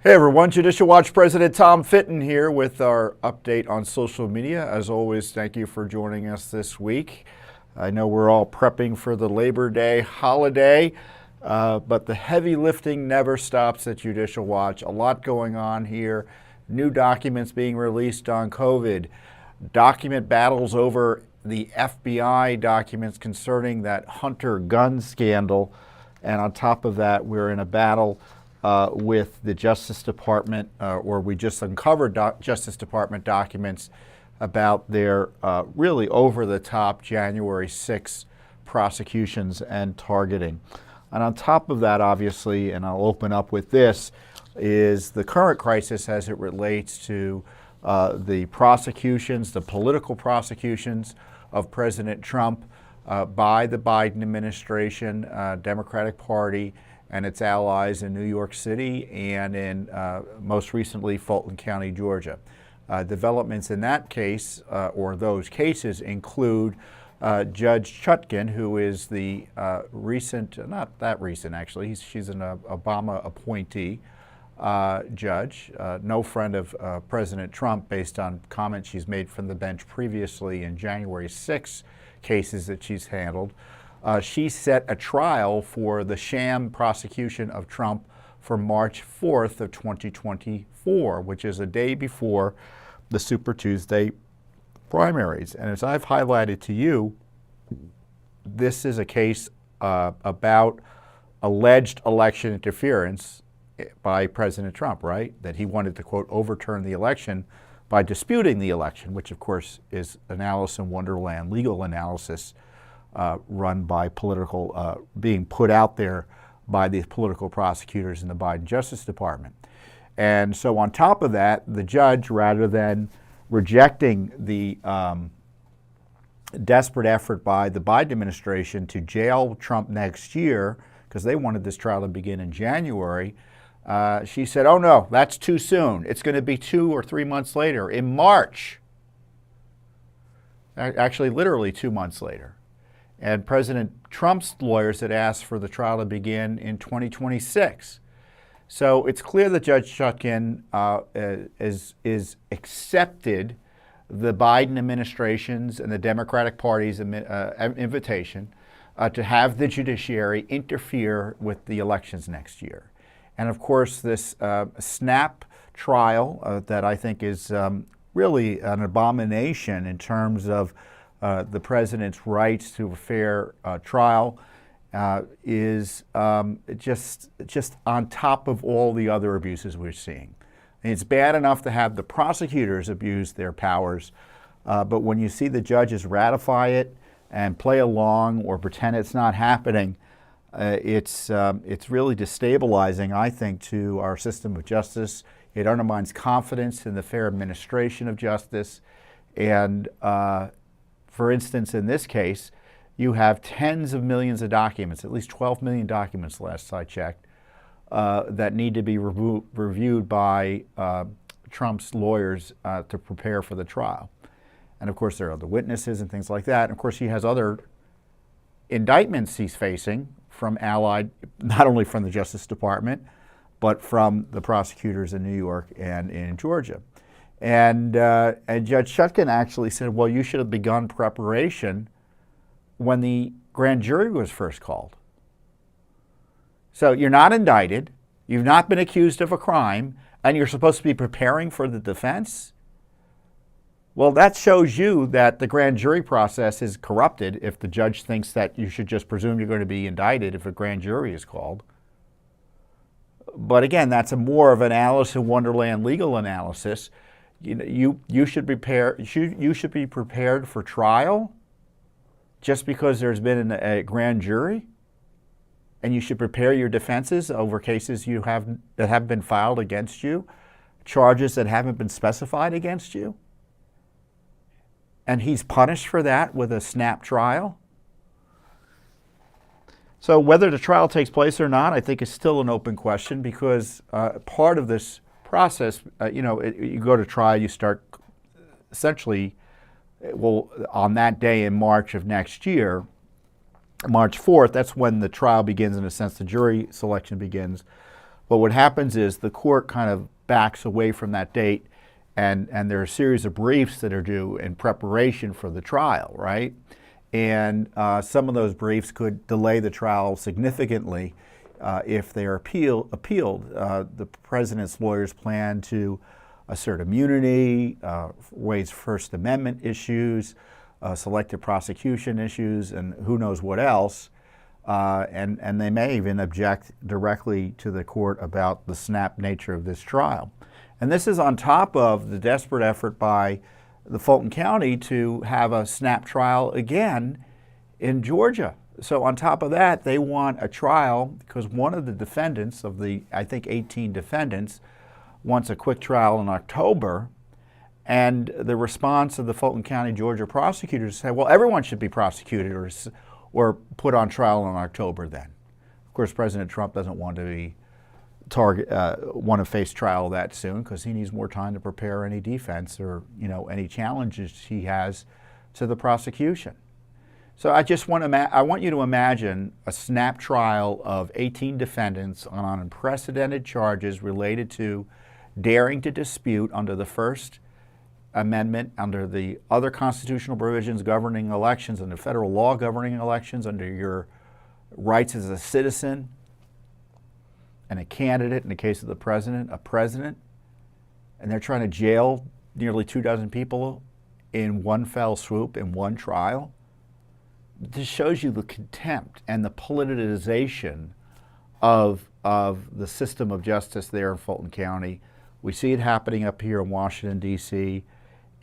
Hey everyone, Judicial Watch President Tom Fitton here with our update on social media. As always, thank you for joining us this week. I know we're all prepping for the Labor Day holiday, but the heavy lifting never stops at Judicial Watch. A lot going on here. New documents being released on COVID, document battles over the FBI documents concerning that Hunter gun scandal, and on top of that, we're in a battle with the Justice Department, or we just uncovered Justice Department documents about their really over-the-top January 6 prosecutions and targeting. And on top of that, obviously, and I'll open up with this, is the current crisis as it relates to the prosecutions, the political prosecutions of President Trump by the Biden administration, Democratic Party, and its allies in New York City and in, most recently, Fulton County, Georgia. Developments in that case, or those cases, include Judge Chutkan, who is the recent, not that recent actually, she's an Obama appointee judge, no friend of President Trump based on comments she's made from the bench previously in January 6 cases that she's handled. She set a trial for the sham prosecution of Trump for March 4th of 2024, which is a day before the Super Tuesday primaries. And as I've highlighted to you, this is a case about alleged election interference by President Trump, right? That he wanted to, quote, overturn the election by disputing the election, which of course is an Alice in Wonderland legal analysis run by political, being put out there by the political prosecutors in the Biden Justice Department. And so on top of that, the judge, rather than rejecting the desperate effort by the Biden administration to jail Trump next year, because they wanted this trial to begin in January, she said, oh no, that's too soon. It's going to be 2 or 3 months later, in March. Actually, literally 2 months later. And President Trump's lawyers had asked for the trial to begin in 2026. So it's clear that Judge Chutkan is accepted the Biden administration's and the Democratic Party's invitation to have the judiciary interfere with the elections next year. And of course, this snap trial that I think is really an abomination in terms of the president's rights to a fair trial is just on top of all the other abuses we're seeing. And it's bad enough to have the prosecutors abuse their powers, but when you see the judges ratify it and play along or pretend it's not happening, it's really destabilizing, I think, to our system of justice. It undermines confidence in the fair administration of justice. And for instance, in this case, you have tens of millions of documents, at least 12 million documents last I checked, that need to be reviewed by Trump's lawyers to prepare for the trial. And of course, there are other witnesses and things like that. And of course, he has other indictments he's facing from allied, not only from the Justice Department, but from the prosecutors in New York and in Georgia. And Judge Chutkan actually said, well, you should have begun preparation when the grand jury was first called. So you're not indicted, you've not been accused of a crime, and you're supposed to be preparing for the defense? Well, that shows you that the grand jury process is corrupted if the judge thinks that you should just presume you're going to be indicted if a grand jury is called. But again, that's more of an Alice in Wonderland legal analysis. You should be prepared for trial just because there's been a grand jury, and you should prepare your defenses over cases that have been filed against you, charges that haven't been specified against you, and he's punished for that with a snap trial. So whether the trial takes place or not, I think is still an open question, because part of this process, you go to trial, you start essentially, well, on that day in March of next year, March 4th, that's when the trial begins. In a sense, the jury selection begins. But what happens is the court kind of backs away from that date, and there are a series of briefs that are due in preparation for the trial, right? And some of those briefs could delay the trial significantly if they are appealed. The president's lawyers plan to assert immunity, raise First Amendment issues, selective prosecution issues, and who knows what else. And they may even object directly to the court about the snap nature of this trial. And this is on top of the desperate effort by the Fulton County to have a snap trial again in Georgia. So on top of that, they want a trial because one of the defendants of the, I think, 18 defendants wants a quick trial in October. And the response of the Fulton County, Georgia prosecutors said, well, everyone should be prosecuted or put on trial in October then. Of course, President Trump doesn't want to want to face trial that soon because he needs more time to prepare any defense or any challenges he has to the prosecution. So I want you to imagine a snap trial of 18 defendants on unprecedented charges related to daring to dispute under the First Amendment, under the other constitutional provisions governing elections, under federal law governing elections, under your rights as a citizen and a candidate, in the case of the president, a president, and they're trying to jail nearly 24 people in one fell swoop in one trial. This shows you the contempt and the politicization of the system of justice there in Fulton County. We see it happening up here in Washington, D.C.,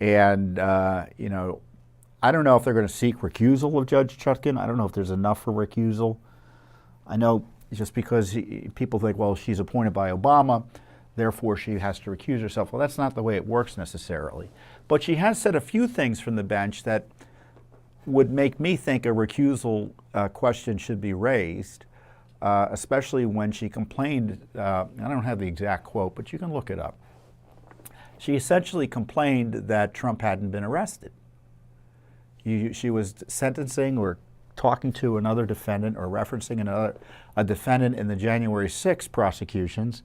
and I don't know if they're going to seek recusal of Judge Chutkan. I don't know if there's enough for recusal. I know just because people think, well, she's appointed by Obama, therefore she has to recuse herself. Well, that's not the way it works necessarily. But she has said a few things from the bench that would make me think a recusal question should be raised, especially when she complained, I don't have the exact quote, but you can look it up. She essentially complained that Trump hadn't been arrested. She was sentencing or talking to another defendant or referencing a defendant in the January 6th prosecutions,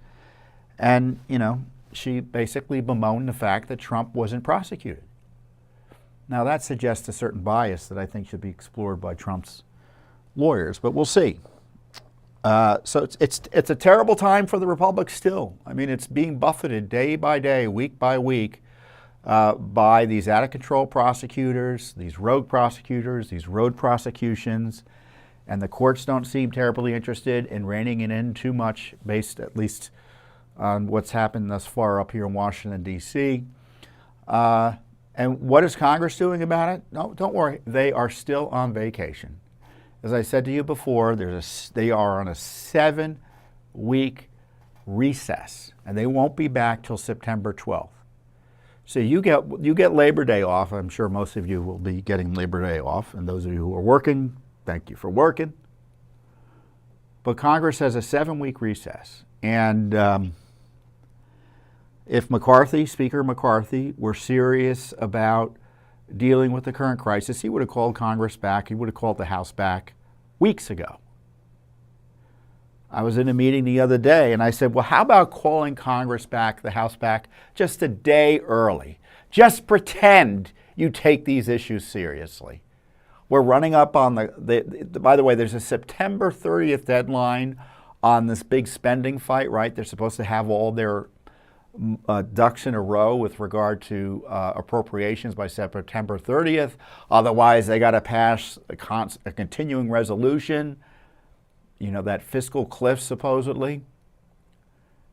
and she basically bemoaned the fact that Trump wasn't prosecuted. Now that suggests a certain bias that I think should be explored by Trump's lawyers, but we'll see. So it's a terrible time for the Republic still. I mean, it's being buffeted day by day, week by week, by these out-of-control prosecutors, these rogue prosecutors, these road prosecutions, and the courts don't seem terribly interested in reining it in too much, based at least on what's happened thus far up here in Washington, D.C. And what is Congress doing about it? No, don't worry. They are still on vacation. As I said to you before, they are on a 7-week recess, and they won't be back till September 12th. So you get Labor Day off. I'm sure most of you will be getting Labor Day off, and those of you who are working, thank you for working. But Congress has a 7-week recess, and if Speaker McCarthy, were serious about dealing with the current crisis, he would have called Congress back. He would have called the House back weeks ago. I was in a meeting the other day, and I said, well, how about calling Congress back, the House back, just a day early? Just pretend you take these issues seriously. We're running up on by the way, there's a September 30th deadline on this big spending fight, right? They're supposed to have all their ducks in a row with regard to appropriations by September 30th. Otherwise, they got to pass a continuing resolution, that fiscal cliff supposedly.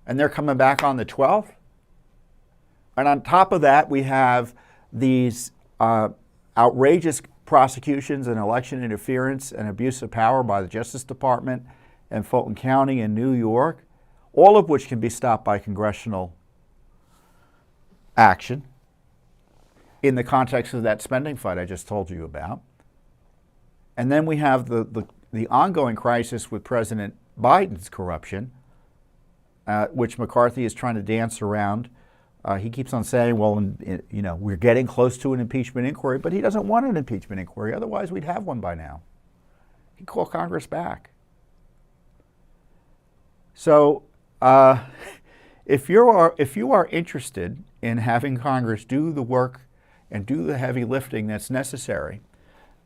And they're coming back on the 12th. And on top of that, we have these outrageous prosecutions and election interference and abuse of power by the Justice Department and Fulton County and New York, all of which can be stopped by congressional action in the context of that spending fight I just told you about. And then we have the ongoing crisis with President Biden's corruption, which McCarthy is trying to dance around. He keeps on saying, well, we're getting close to an impeachment inquiry, but he doesn't want an impeachment inquiry. Otherwise, we'd have one by now. He'd call Congress back. So if you are interested in having Congress do the work and do the heavy lifting that's necessary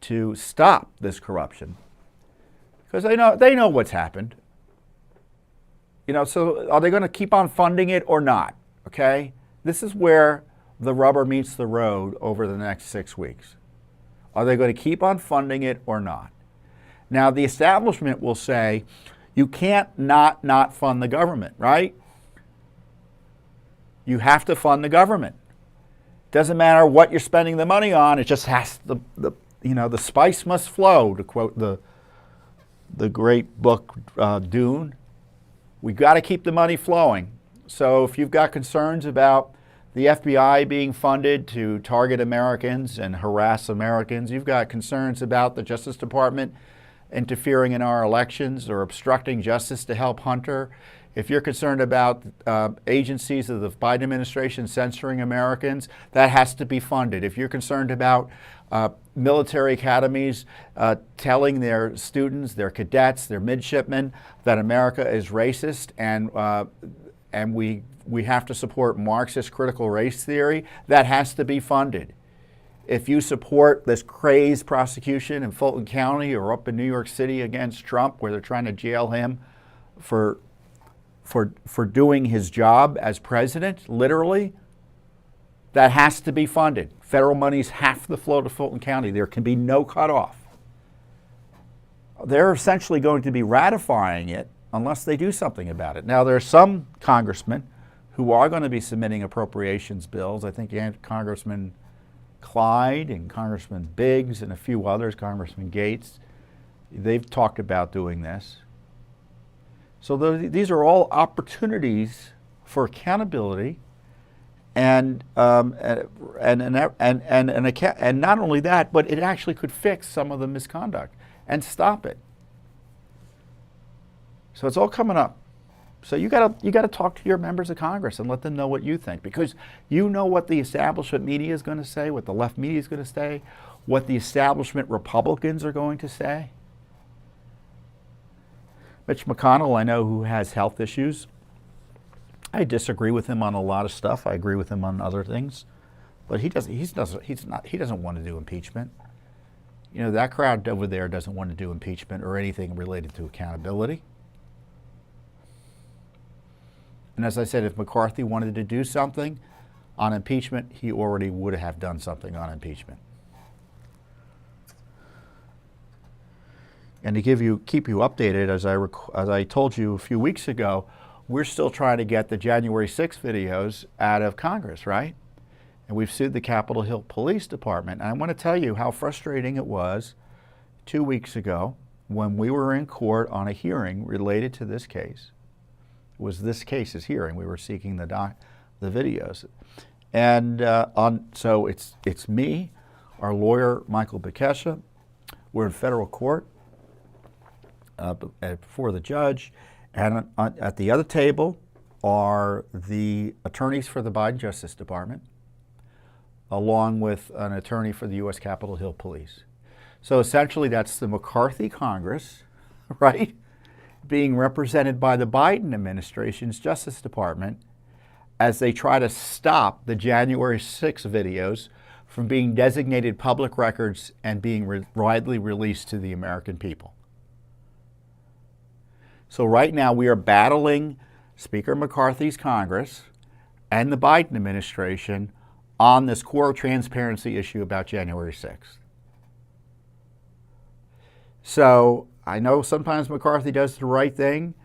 to stop this corruption, because they know what's happened. So are they going to keep on funding it or not? Okay, this is where the rubber meets the road over the next 6 weeks. Are they going to keep on funding it or not? Now, the establishment will say, you can't not fund the government, right? You have to fund the government. Doesn't matter what you're spending the money on, it just has the spice must flow, to quote the great book Dune. We got to keep the money flowing. So if you've got concerns about the FBI being funded to target Americans and harass Americans, you've got concerns about the Justice Department interfering in our elections or obstructing justice to help Hunter, if you're concerned about agencies of the Biden administration censoring Americans, that has to be funded. If you're concerned about military academies telling their students, their cadets, their midshipmen that America is racist and we have to support Marxist critical race theory, that has to be funded. If you support this crazed prosecution in Fulton County or up in New York City against Trump, where they're trying to jail him for doing his job as president, literally, that has to be funded. Federal monies have to flow to Fulton County. There can be no cutoff. They're essentially going to be ratifying it unless they do something about it. Now, there are some congressmen who are going to be submitting appropriations bills. I think Congressman Clyde and Congressman Biggs and a few others, Congressman Gates, they've talked about doing this. So these are all opportunities for accountability, and not only that, but it actually could fix some of the misconduct and stop it. So it's all coming up. So you gotta talk to your members of Congress and let them know what you think, because you know what the establishment media is going to say, what the left media is going to say, what the establishment Republicans are going to say. Mitch McConnell, I know, who has health issues. I disagree with him on a lot of stuff. I agree with him on other things, but he doesn't want to do impeachment. That crowd over there doesn't want to do impeachment or anything related to accountability. And as I said, if McCarthy wanted to do something on impeachment, he already would have done something on impeachment. And to keep you updated, as I told you a few weeks ago, we're still trying to get the January 6th videos out of Congress, right? And we've sued the Capitol Hill Police Department. And I want to tell you how frustrating it was 2 weeks ago when we were in court on a hearing related to this case. It was this case's hearing. We were seeking the videos. And so it's me, our lawyer, Michael Bekesha. We're in federal court before the judge. And at the other table are the attorneys for the Biden Justice Department, along with an attorney for the U.S. Capitol Hill Police. So essentially that's the McCarthy Congress, right, being represented by the Biden administration's Justice Department as they try to stop the January 6 videos from being designated public records and being widely released to the American people. So right now we are battling Speaker McCarthy's Congress and the Biden administration on this core transparency issue about January 6th. So I know sometimes McCarthy does the right thing,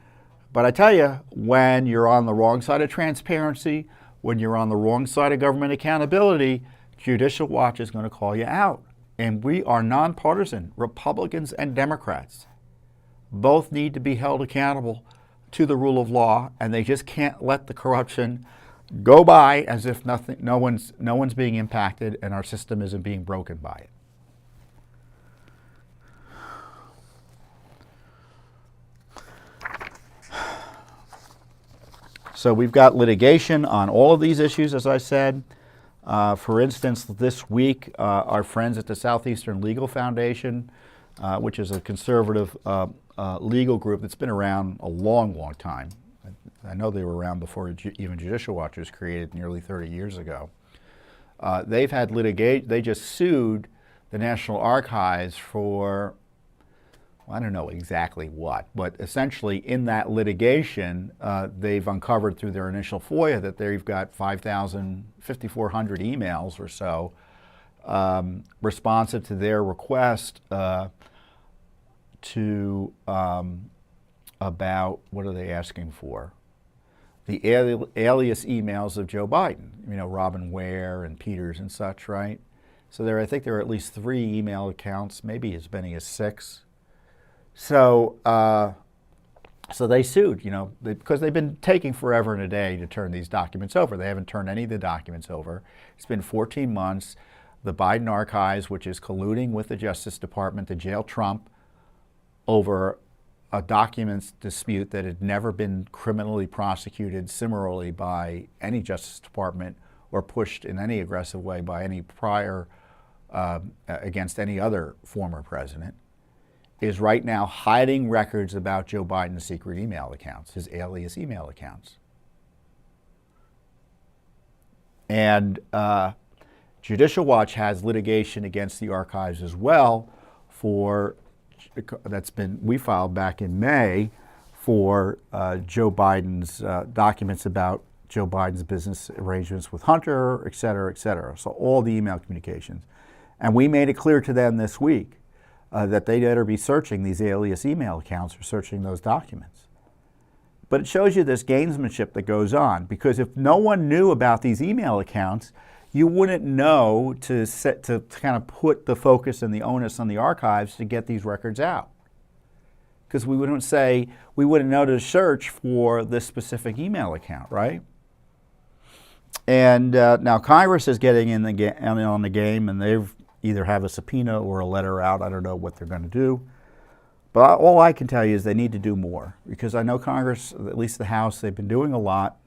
but I tell you, when you're on the wrong side of transparency, when you're on the wrong side of government accountability, Judicial Watch is going to call you out. And we are nonpartisan, Republicans and Democrats. Both need to be held accountable to the rule of law, and they just can't let the corruption go by as if no one's being impacted and our system isn't being broken by it. So we've got litigation on all of these issues, as I said. For instance, this week, our friends at the Southeastern Legal Foundation, which is a conservative legal group that's been around a long, long time. I know they were around before even Judicial Watch was created nearly 30 years ago. They've had litigation. They just sued the National Archives for, well, I don't know exactly what, but essentially in that litigation, they've uncovered through their initial FOIA that they've got 5,400 emails or so responsive to their request about, what are they asking for? The alias emails of Joe Biden, you know, Robin Ware and Peters and such, right? So I think there are at least 3 email accounts, maybe as many as 6. So, so they sued, you know, because they've been taking forever and a day to turn these documents over. They haven't turned any of the documents over. It's been 14 months. The Biden Archives, which is colluding with the Justice Department to jail Trump over a documents dispute that had never been criminally prosecuted similarly by any Justice Department or pushed in any aggressive way by any prior against any other former president, is right now hiding records about Joe Biden's secret email accounts, his alias email accounts. And Judicial Watch has litigation against the archives as well we filed back in May for Joe Biden's documents about Joe Biden's business arrangements with Hunter, et cetera, et cetera. So all the email communications. And we made it clear to them this week that they better be searching these alias email accounts or searching those documents. But it shows you this gamesmanship that goes on, because if no one knew about these email accounts, you wouldn't know to kind of put the focus and the onus on the archives to get these records out. Because we wouldn't know to search for this specific email account, right? And now Congress is getting in on the game, and they've either have a subpoena or a letter out. I don't know what they're going to do. But all I can tell you is they need to do more, because I know Congress, at least the House, they've been doing a lot.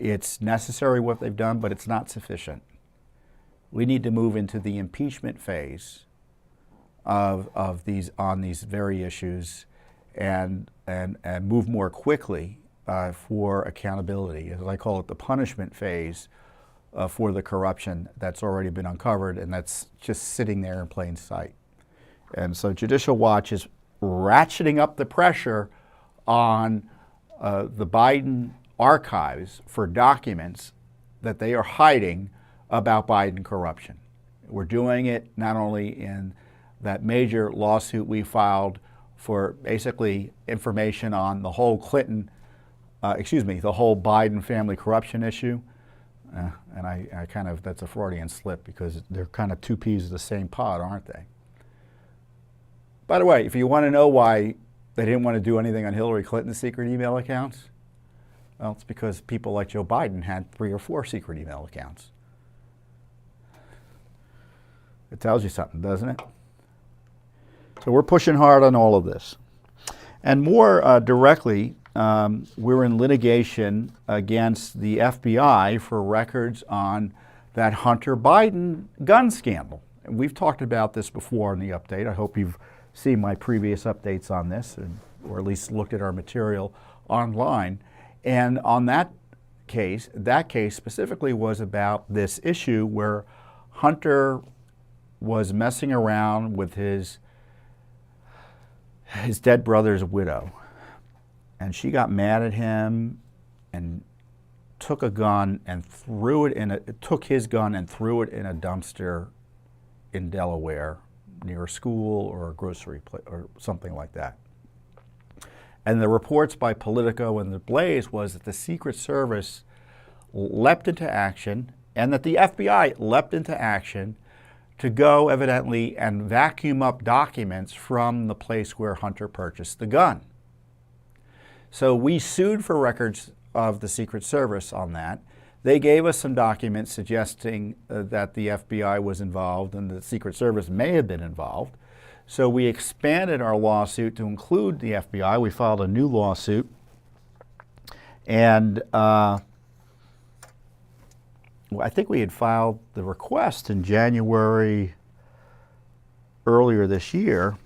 It's necessary what they've done, but it's not sufficient. We need to move into the impeachment phase on these very issues, and move more quickly for accountability. As I call it, the punishment phase for the corruption that's already been uncovered and that's just sitting there in plain sight. And so Judicial Watch is ratcheting up the pressure on the Biden archives for documents that they are hiding about Biden corruption. We're doing it not only in that major lawsuit we filed for basically information on the whole the whole Biden family corruption issue. And I kind of, that's a Freudian slip, because they're kind of two peas of the same pod, aren't they? By the way, if you want to know why they didn't want to do anything on Hillary Clinton's secret email accounts, well, it's because people like Joe Biden had 3 or 4 secret email accounts. It tells you something, doesn't it? So we're pushing hard on all of this. And more directly, we're in litigation against the FBI for records on that Hunter Biden gun scandal. And we've talked about this before in the update. I hope you've seen my previous updates on this, or at least looked at our material online. And on that case specifically was about this issue where Hunter was messing around with his dead brother's widow. And she got mad at him and took a gun and took his gun and threw it in a dumpster in Delaware near a school or a grocery place or something like that. And the reports by Politico and The Blaze was that the Secret Service leapt into action, and that the FBI leapt into action to go, evidently, and vacuum up documents from the place where Hunter purchased the gun. So we sued for records of the Secret Service on that. They gave us some documents suggesting that the FBI was involved and the Secret Service may have been involved. So we expanded our lawsuit to include the FBI. We filed a new lawsuit. And I think we had filed the request in January earlier this year.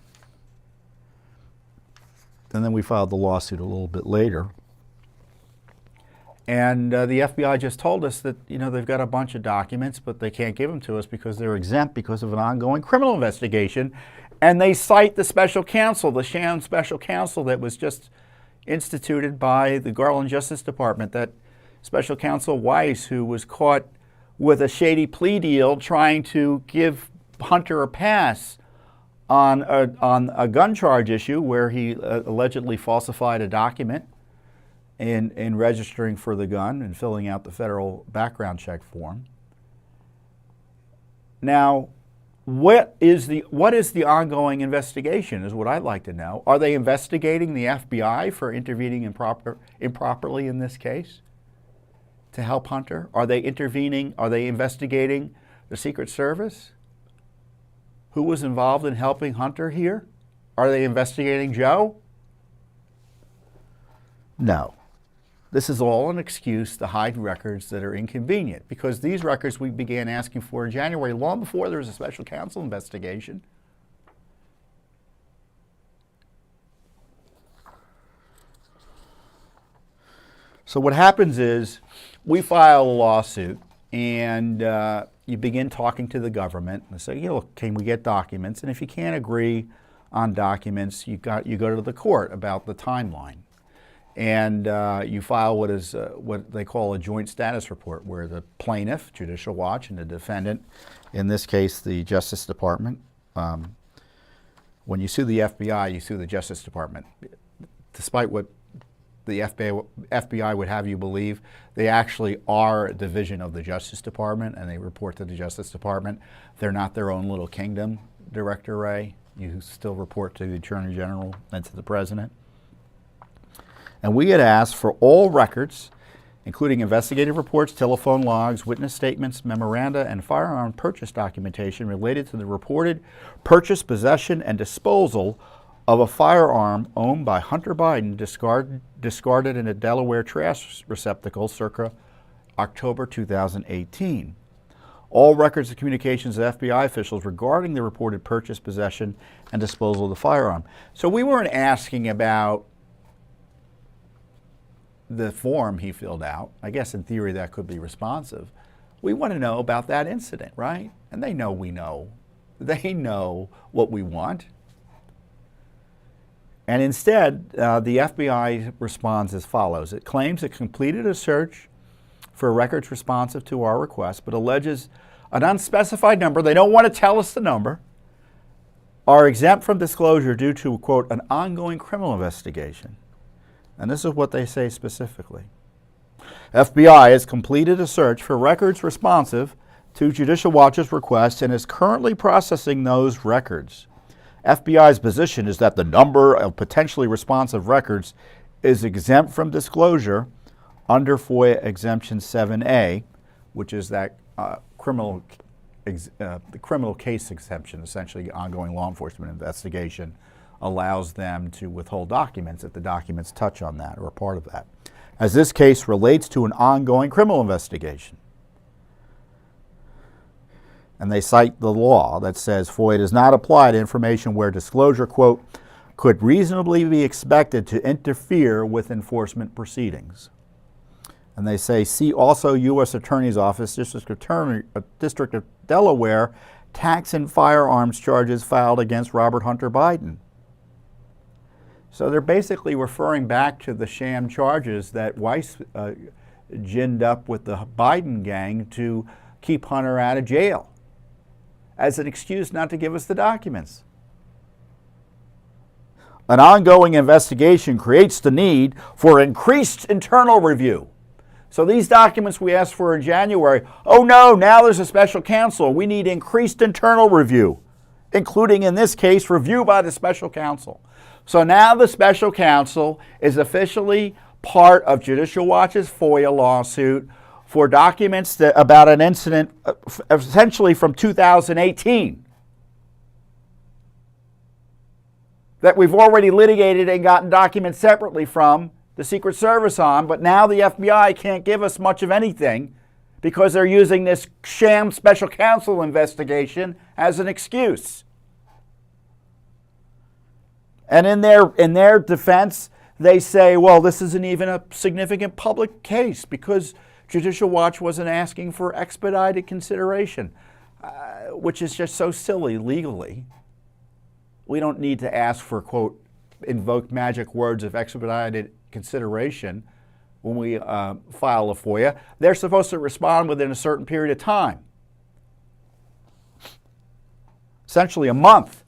And then we filed the lawsuit a little bit later. And the FBI just told us that, they've got a bunch of documents, but they can't give them to us because they're exempt because of an ongoing criminal investigation. And they cite the special counsel, the sham special counsel that was just instituted by the Garland Justice Department, that special counsel Weiss, who was caught with a shady plea deal trying to give Hunter a pass on a gun charge issue where he allegedly falsified a document in registering for the gun and filling out the federal background check form. Now, what is the ongoing investigation is what I'd like to know. Are they investigating the FBI for intervening improperly in this case to help Hunter? Are they investigating the Secret Service? Who was involved in helping Hunter here? Are they investigating Joe? No. This is all an excuse to hide records that are inconvenient, because these records we began asking for in January, long before there was a special counsel investigation. So what happens is we file a lawsuit, and you begin talking to the government and say, can we get documents? And if you can't agree on documents, you go to the court about the timeline. And you file what they call a joint status report, where the plaintiff, Judicial Watch, and the defendant, in this case the Justice Department, when you sue the FBI, you sue the Justice Department. Despite what the FBI would have you believe, they actually are a division of the Justice Department, and they report to the Justice Department. They're not their own little kingdom, Director Wray. You still report to the Attorney General and to the President. And we had asked for all records, including investigative reports, telephone logs, witness statements, memoranda, and firearm purchase documentation related to the reported purchase, possession, and disposal of a firearm owned by Hunter Biden discarded in a Delaware trash receptacle circa October 2018. All records of communications of FBI officials regarding the reported purchase, possession, and disposal of the firearm. So we weren't asking about the form he filled out. I guess in theory that could be responsive. We want to know about that incident, right? And they know we know. They know what we want. And instead, the FBI responds as follows. It claims it completed a search for records responsive to our request, but alleges an unspecified number, they don't want to tell us the number, are exempt from disclosure due to, quote, an ongoing criminal investigation. And this is what they say specifically. FBI has completed a search for records responsive to Judicial Watch's request and is currently processing those records. FBI's position is that the number of potentially responsive records is exempt from disclosure under FOIA Exemption 7A, which is that the criminal case exemption, essentially ongoing law enforcement investigation, allows them to withhold documents if the documents touch on that or are part of that, as this case relates to an ongoing criminal investigation. And they cite the law that says FOIA does not apply to information where disclosure, quote, could reasonably be expected to interfere with enforcement proceedings. And they say, see also U.S. Attorney's Office, District of Delaware, tax and firearms charges filed against Robert Hunter Biden. So they're basically referring back to the sham charges that Weiss ginned up with the Biden gang to keep Hunter out of jail as an excuse not to give us the documents. An ongoing investigation creates the need for increased internal review. So these documents we asked for in January, oh no, now there's a special counsel. We need increased internal review, including in this case, review by the special counsel. So now the special counsel is officially part of Judicial Watch's FOIA lawsuit for documents about an incident essentially from 2018 that we've already litigated and gotten documents separately from the Secret Service on, but now the FBI can't give us much of anything because they're using this sham special counsel investigation as an excuse. And in their defense, they say, well, this isn't even a significant public case because Judicial Watch wasn't asking for expedited consideration, which is just so silly legally. We don't need to ask for, quote, invoke magic words of expedited consideration when we file a FOIA. They're supposed to respond within a certain period of time. Essentially a month.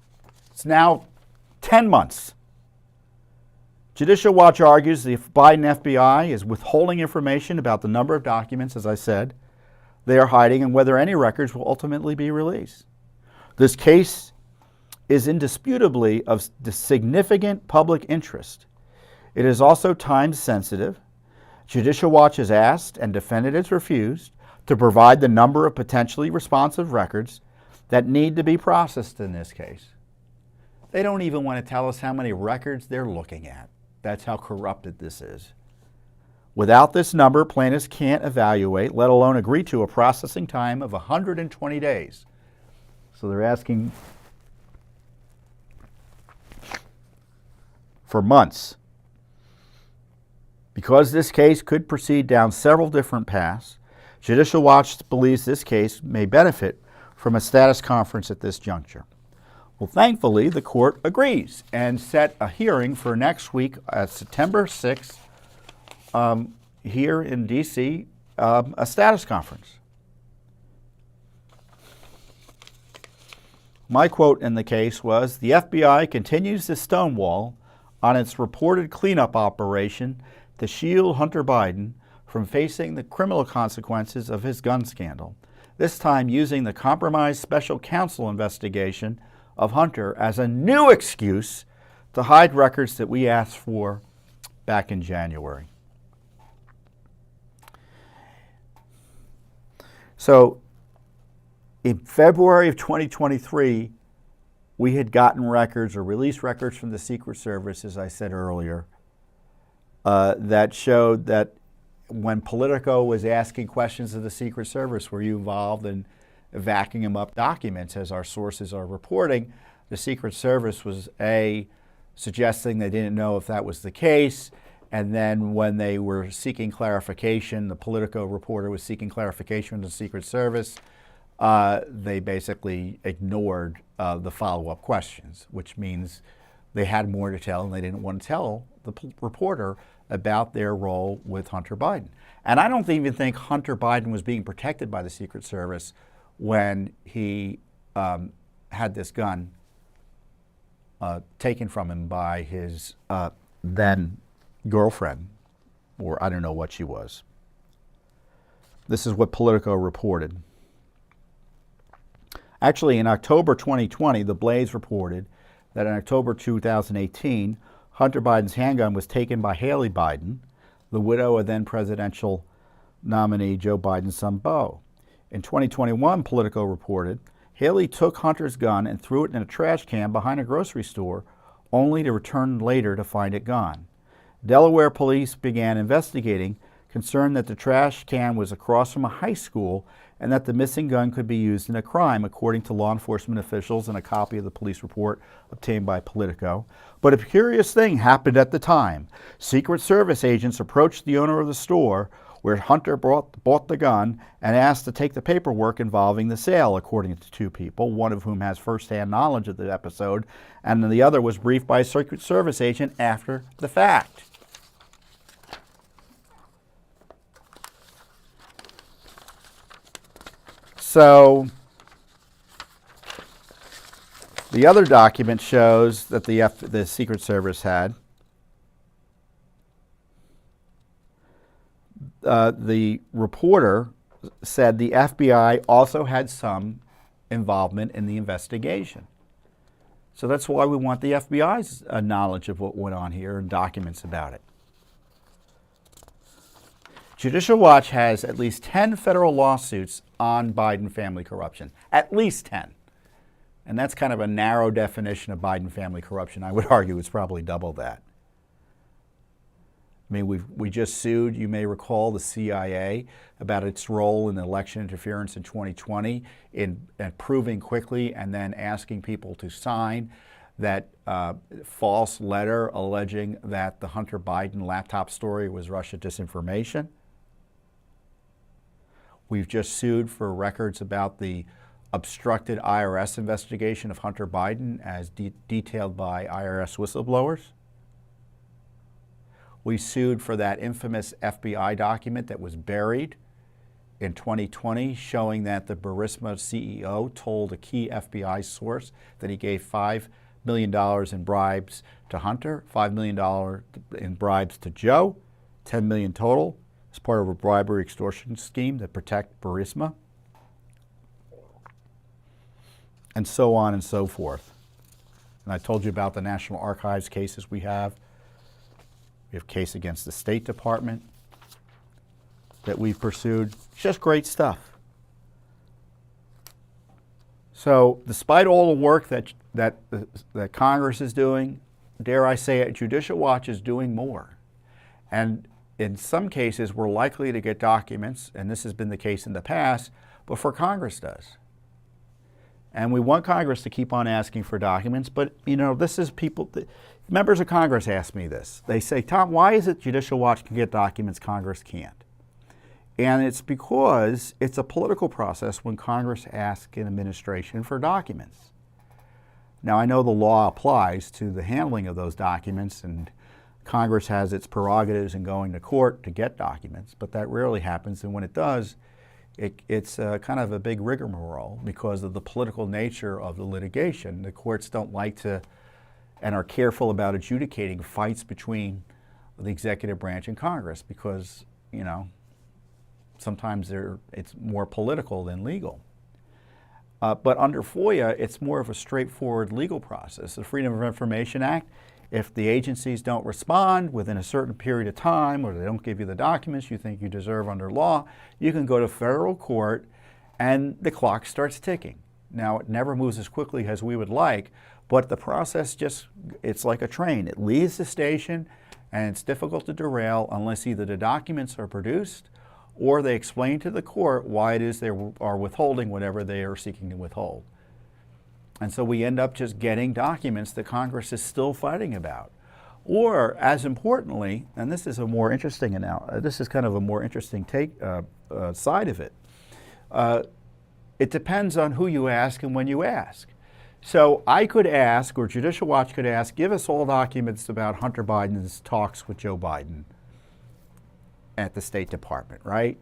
It's now 10 months. Judicial Watch argues the Biden FBI is withholding information about the number of documents, as I said, they are hiding and whether any records will ultimately be released. This case is indisputably of significant public interest. It is also time sensitive. Judicial Watch has asked and defendant has refused to provide the number of potentially responsive records that need to be processed in this case. They don't even want to tell us how many records they're looking at. That's how corrupted this is. Without this number, plaintiffs can't evaluate, let alone agree to, a processing time of 120 days. So they're asking for months. Because this case could proceed down several different paths, Judicial Watch believes this case may benefit from a status conference at this juncture. Well, thankfully, the court agrees and set a hearing for next week, September 6th, here in D.C., a status conference. My quote in the case was, "The FBI continues to stonewall on its reported cleanup operation to shield Hunter Biden from facing the criminal consequences of his gun scandal, this time using the compromised special counsel investigation of Hunter as a new excuse to hide records that we asked for back in January." So in February of 2023, we had gotten records or released records from the Secret Service, as I said earlier, that showed that when Politico was asking questions of the Secret Service, were you involved in vacuuming up documents, as our sources are reporting, the Secret Service was suggesting they didn't know if that was the case, and then when they were seeking clarification, the Politico reporter was seeking clarification from the Secret Service, they basically ignored the follow-up questions, which means they had more to tell and they didn't want to tell the reporter about their role with Hunter Biden. And I don't even think Hunter Biden was being protected by the Secret Service when he had this gun taken from him by his then girlfriend, or I don't know what she was. This is what Politico reported. Actually, in October 2020, The Blaze reported that in October 2018, Hunter Biden's handgun was taken by Haley Biden, the widow of then presidential nominee Joe Biden's son, Beau. In 2021, Politico reported, Haley took Hunter's gun and threw it in a trash can behind a grocery store, only to return later to find it gone. Delaware police began investigating, concerned that the trash can was across from a high school and that the missing gun could be used in a crime, according to law enforcement officials and a copy of the police report obtained by Politico. But a curious thing happened at the time. Secret Service agents approached the owner of the store where Hunter bought the gun and asked to take the paperwork involving the sale, according to two people, one of whom has firsthand knowledge of the episode, and the other was briefed by a Secret Service agent after the fact. So the other document shows that the Secret Service had the reporter said the FBI also had some involvement in the investigation. So that's why we want the FBI's knowledge of what went on here and documents about it. Judicial Watch has at least 10 federal lawsuits on Biden family corruption. At least 10. And that's kind of a narrow definition of Biden family corruption. I would argue it's probably double that. I mean, we just sued, you may recall, the CIA about its role in election interference in 2020 in proving quickly and then asking people to sign that false letter alleging that the Hunter Biden laptop story was Russia disinformation. We've just sued for records about the obstructed IRS investigation of Hunter Biden as detailed by IRS whistleblowers. We sued for that infamous FBI document that was buried in 2020 showing that the Burisma CEO told a key FBI source that he gave $5 million in bribes to Hunter, $5 million in bribes to Joe, $10 million total as part of a bribery extortion scheme to protect Burisma, and so on and so forth. And I told you about the National Archives cases we have. We have a case against the State Department that we've pursued. It's just great stuff. So despite all the work that Congress is doing, dare I say it, Judicial Watch is doing more. And in some cases, we're likely to get documents, and this has been the case in the past, before Congress does. And we want Congress to keep on asking for documents, but you know, this is people, members of Congress ask me this. They say, Tom, why is it Judicial Watch can get documents Congress can't? And it's because it's a political process when Congress asks an administration for documents. Now, I know the law applies to the handling of those documents, and Congress has its prerogatives in going to court to get documents, but that rarely happens, and when it does, it's kind of a big rigmarole because of the political nature of the litigation. The courts don't like to and are careful about adjudicating fights between the executive branch and Congress because, you know, sometimes it's more political than legal. But under FOIA, it's more of a straightforward legal process. The Freedom of Information Act, if the agencies don't respond within a certain period of time or they don't give you the documents you think you deserve under law, you can go to federal court and the clock starts ticking. Now, it never moves as quickly as we would like, but the process it's like a train. It leaves the station and it's difficult to derail unless either the documents are produced or they explain to the court why it is they are withholding whatever they are seeking to withhold. And so we end up just getting documents that Congress is still fighting about. Or, as importantly, and this is a more interesting this is kind of a more interesting side of it. It depends on who you ask and when you ask. So I could ask, or Judicial Watch could ask, give us all documents about Hunter Biden's talks with Joe Biden at the State Department, right?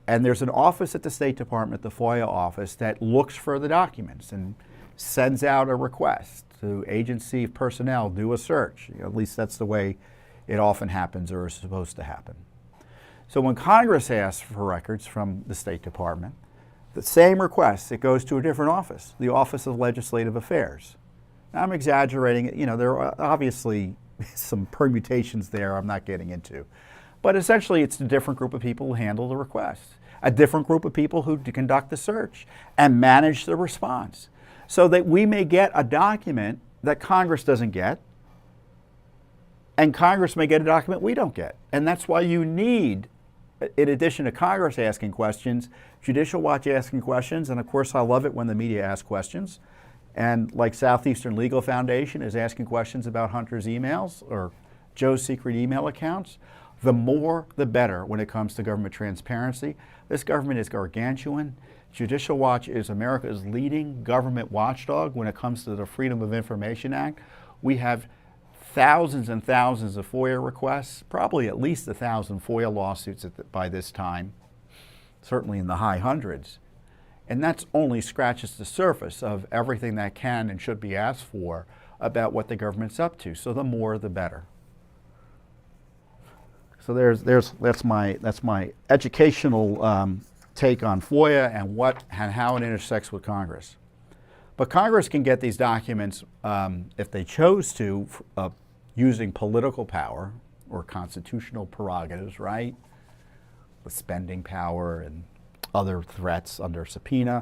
And there's an office at the State Department, the FOIA office, that looks for the documents and sends out a request to agency personnel, do a search. You know, at least that's the way it often happens or is supposed to happen. So when Congress asks for records from the State Department, the same request, it goes to a different office, the Office of Legislative Affairs. Now, I'm exaggerating it. You know, there are obviously some permutations there I'm not getting into. But essentially, it's a different group of people who handle the request, a different group of people who conduct the search and manage the response, so that we may get a document that Congress doesn't get, and Congress may get a document we don't get. And that's why you need, in addition to Congress asking questions, Judicial Watch asking questions, and of course I love it when the media asks questions. And like Southeastern Legal Foundation is asking questions about Hunter's emails or Joe's secret email accounts. The more, the better when it comes to government transparency. This government is gargantuan. Judicial Watch is America's leading government watchdog when it comes to the Freedom of Information Act. We have thousands and thousands of FOIA requests, probably at least 1,000 FOIA lawsuits by this time, certainly in the high hundreds. And that only scratches the surface of everything that can and should be asked for about what the government's up to. So the more, the better. So that's my educational take on FOIA and how it intersects with Congress. But Congress can get these documents if they chose to using political power or constitutional prerogatives, right? With spending power and other threats under subpoena.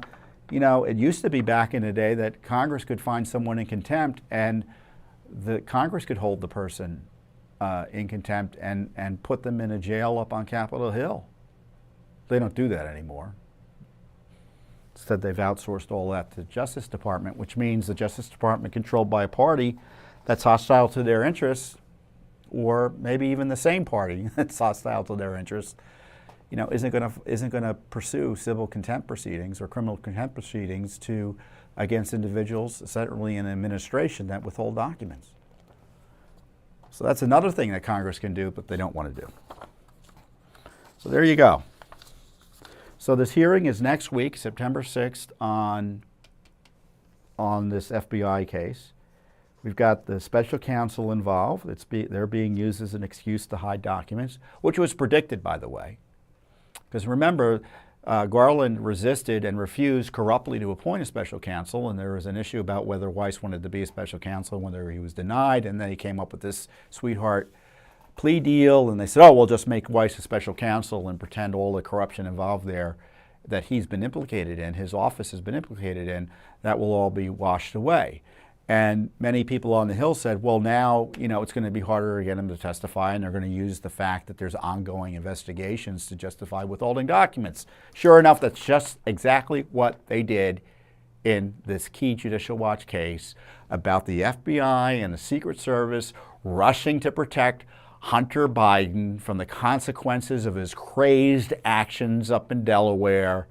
You know, it used to be back in the day that Congress could find someone in contempt and the Congress could hold the person in contempt and put them in a jail up on Capitol Hill. They don't do that anymore. said they've outsourced all that to the Justice Department, which means the Justice Department controlled by a party that's hostile to their interests, or maybe even the same party that's hostile to their interests, isn't going to pursue civil contempt proceedings or criminal contempt proceedings against individuals, certainly in administration, that withhold documents. So that's another thing that Congress can do, but they don't want to do. So there you go. So this hearing is next week, September 6th, on this FBI case. We've got the special counsel involved. They're being used as an excuse to hide documents, which was predicted, by the way. Because remember, Garland resisted and refused corruptly to appoint a special counsel, and there was an issue about whether Weiss wanted to be a special counsel, whether he was denied, and then he came up with this sweetheart plea deal, and they said, oh, we'll just make Weiss a special counsel and pretend all the corruption involved there that he's been implicated in, his office has been implicated in, that will all be washed away. And many people on the Hill said, well, now, it's going to be harder to get him to testify, and they're going to use the fact that there's ongoing investigations to justify withholding documents. Sure enough, that's just exactly what they did in this key Judicial Watch case about the FBI and the Secret Service rushing to protect Hunter Biden from the consequences of his crazed actions up in Delaware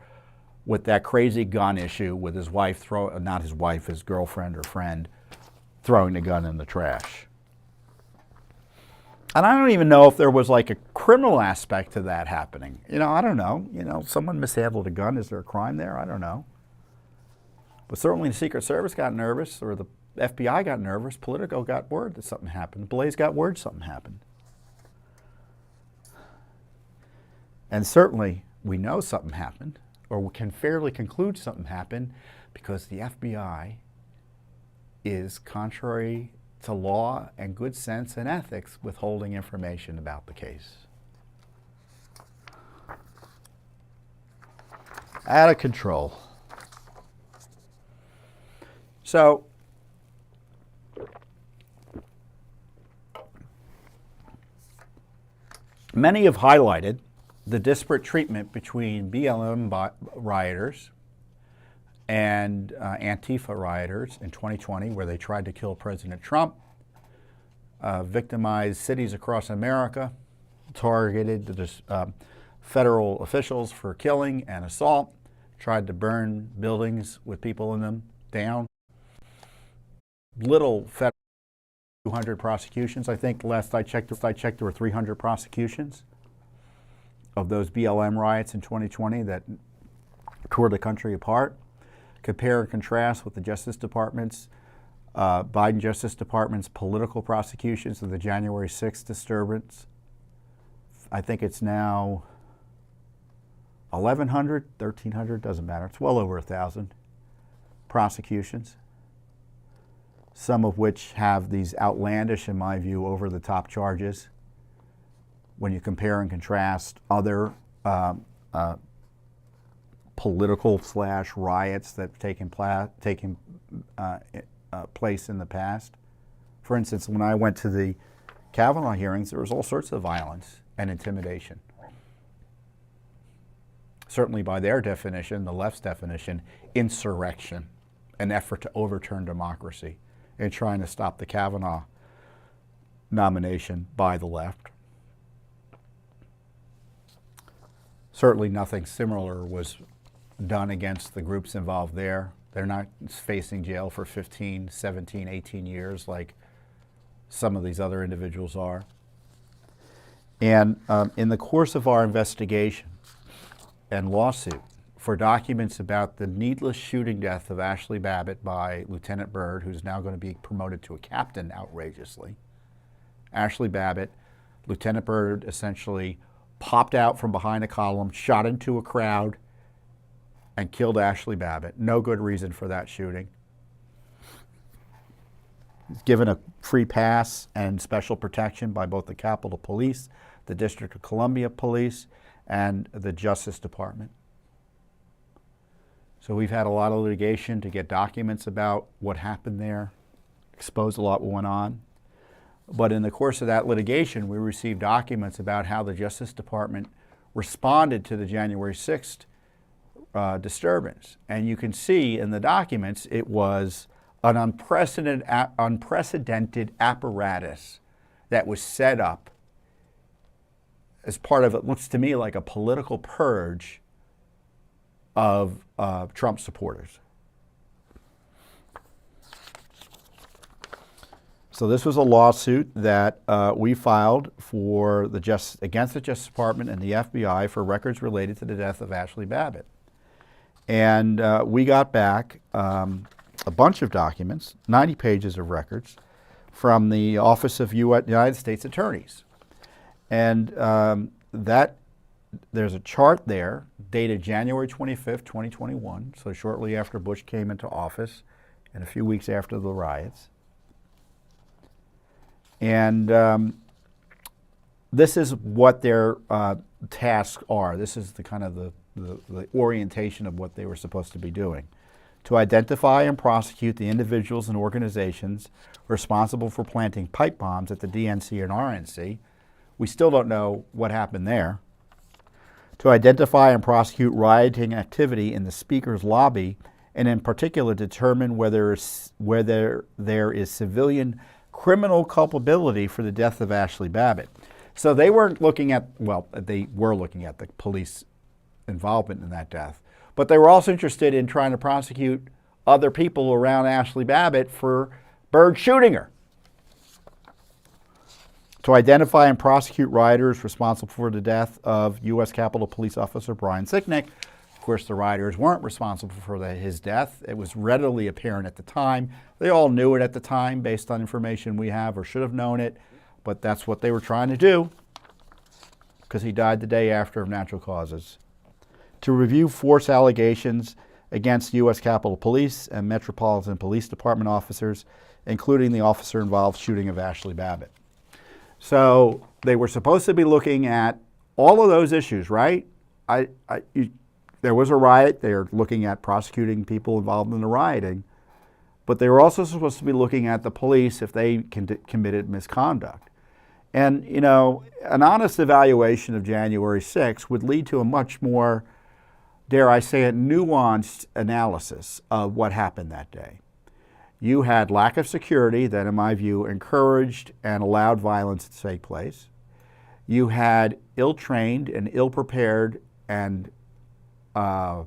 with that crazy gun issue with his wife, not his wife, his girlfriend or friend, throwing the gun in the trash. And I don't even know if there was like a criminal aspect to that happening. I don't know. Someone mishandled a gun. Is there a crime there? I don't know. But certainly the Secret Service got nervous, or the FBI got nervous. Politico got word that something happened. Blaze got word something happened. And certainly we know something happened, or we can fairly conclude something happened, because the FBI is, contrary to law and good sense and ethics, withholding information about the case. Out of control. So, many have highlighted the disparate treatment between BLM rioters and Antifa rioters in 2020, where they tried to kill President Trump, victimized cities across America, targeted the federal officials for killing and assault, tried to burn buildings with people in them down. Little federal 200 prosecutions. I think last I checked, there were 300 prosecutions of those BLM riots in 2020 that tore the country apart. Compare and contrast with the Justice Department's, Biden Justice Department's political prosecutions of the January 6th disturbance. I think it's now 1,100, 1,300, doesn't matter. It's well over 1,000 prosecutions, some of which have these outlandish, in my view, over-the-top charges. When you compare and contrast other political / riots that have taken place in the past. For instance, when I went to the Kavanaugh hearings, there was all sorts of violence and intimidation. Certainly by their definition, the left's definition, insurrection, an effort to overturn democracy and trying to stop the Kavanaugh nomination by the left. Certainly nothing similar was done against the groups involved there. They're not facing jail for 15, 17, 18 years like some of these other individuals are. And in the course of our investigation and lawsuit for documents about the needless shooting death of Ashley Babbitt by Lieutenant Byrd, who's now going to be promoted to a captain outrageously. Ashley Babbitt, Lieutenant Byrd essentially popped out from behind a column, shot into a crowd, and killed Ashley Babbitt. No good reason for that shooting. He's given a free pass and special protection by both the Capitol Police, the District of Columbia Police, and the Justice Department. So we've had a lot of litigation to get documents about what happened there, expose a lot went on. But in the course of that litigation, we received documents about how the Justice Department responded to the January 6th disturbance. And you can see in the documents it was an unprecedented apparatus that was set up as part of, it looks to me like a political purge of Trump supporters. So this was a lawsuit that we filed against the Justice Department and the FBI for records related to the death of Ashley Babbitt. And we got back a bunch of documents, 90 pages of records, from the Office of United States Attorneys. And there's a chart there dated January 25th, 2021, so shortly after Bush came into office and a few weeks after the riots. And this is what their tasks are. This is the kind of the orientation of what they were supposed to be doing. To identify and prosecute the individuals and organizations responsible for planting pipe bombs at the DNC and RNC. We still don't know what happened there. To identify and prosecute rioting activity in the Speaker's lobby, and in particular determine whether there is civilian criminal culpability for the death of Ashley Babbitt. So they weren't looking at, well, they were looking at the police involvement in that death, but they were also interested in trying to prosecute other people around Ashley Babbitt for bird shooting her. To identify and prosecute rioters responsible for the death of U.S. Capitol Police Officer Brian Sicknick. Of course, the rioters weren't responsible for his death. It was readily apparent at the time. They all knew it at the time based on information we have, or should have known it, but that's what they were trying to do because he died the day after of natural causes. To review force allegations against U.S. Capitol Police and Metropolitan Police Department officers, including the officer-involved shooting of Ashley Babbitt. So they were supposed to be looking at all of those issues, right? There was a riot. They're looking at prosecuting people involved in the rioting. But they were also supposed to be looking at the police if they committed misconduct. And, you know, an honest evaluation of January 6th would lead to a much more, dare I say it, nuanced analysis of what happened that day. You had lack of security that, in my view, encouraged and allowed violence to take place. You had ill-trained and ill-prepared and not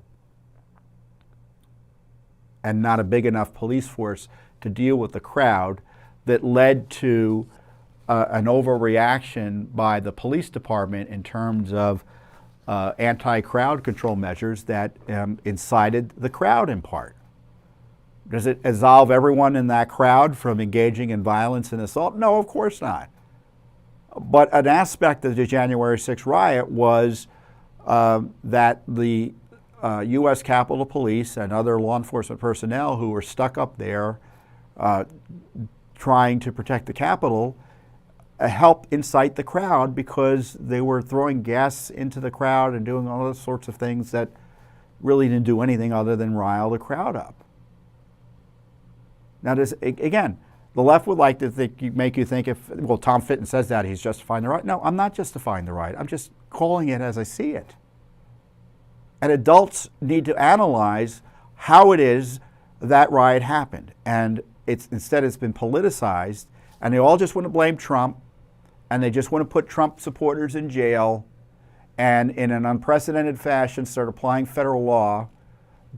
a big enough police force to deal with the crowd that led to an overreaction by the police department in terms of anti-crowd control measures that incited the crowd in part. Does it absolve everyone in that crowd from engaging in violence and assault? No, of course not. But an aspect of the January 6th riot was that the U.S. Capitol Police and other law enforcement personnel who were stuck up there trying to protect the Capitol helped incite the crowd because they were throwing gas into the crowd and doing all those sorts of things that really didn't do anything other than rile the crowd up. Now, again, the left would like to make you think well, Tom Fitton says that he's justifying the riot. No, I'm not justifying the riot. I'm just calling it as I see it. And adults need to analyze how it is that riot happened. And instead it's been politicized, and they all just want to blame Trump, and they just want to put Trump supporters in jail, and in an unprecedented fashion start applying federal law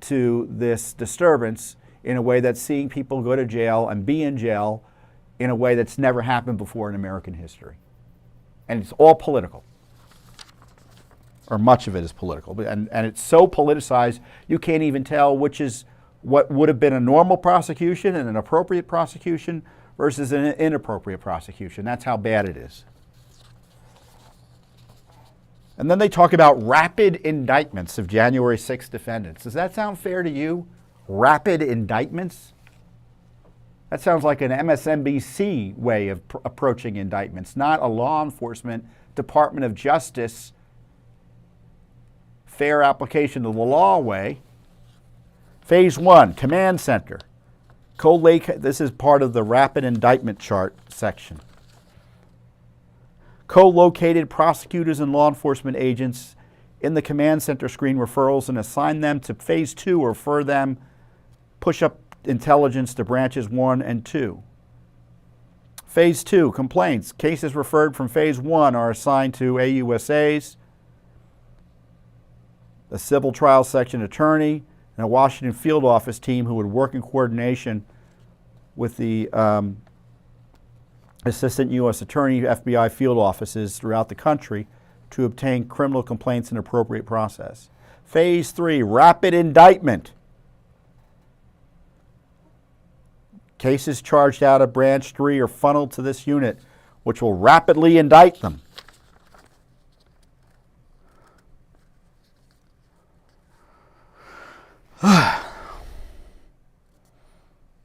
to this disturbance in a way that's seeing people go to jail and be in jail in a way that's never happened before in American history. And it's all political, or much of it is political. And it's so politicized, you can't even tell which is what would have been a normal prosecution and an appropriate prosecution versus an inappropriate prosecution. That's how bad it is. And then they talk about rapid indictments of January 6th defendants. Does that sound fair to you? Rapid indictments? That sounds like an MSNBC way of approaching indictments, not a law enforcement, Department of Justice, fair application of the law way. Phase 1, Command Center. This is part of the rapid indictment chart section. Co-located prosecutors and law enforcement agents in the command center screen referrals and assign them to phase 2 or refer them, push up intelligence to branches 1 and 2. Phase 2, complaints. Cases referred from phase 1 are assigned to AUSAs, a civil trial section attorney, and a Washington field office team who would work in coordination with the Assistant U.S. Attorney, FBI field offices throughout the country to obtain criminal complaints in appropriate process. Phase 3, rapid indictment. Cases charged out of branch 3 are funneled to this unit, which will rapidly indict them.